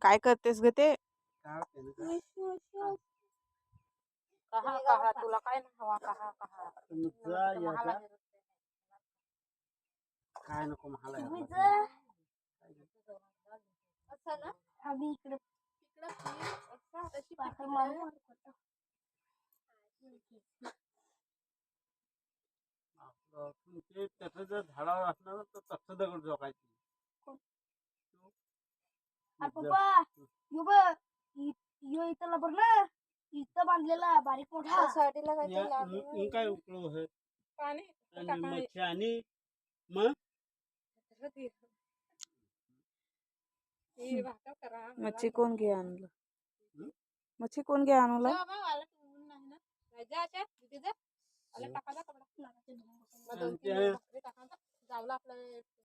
काय करतेस ग ते? कहा कहा तुला काय नाही हवा कहा कहा काय नको मला असं ना आम्ही इकडे ते त्याचं जर झाडावर असणार ना तर तसं दगड जोकायची. इथं लबर ना इथं बांधलेला बारीक मोठा साडीला काय उपयोग आहे पाणी मच्छी आणि मग मच्छी कोण घे आणलं? मच्छी कोण घे आणला? जावला आपलं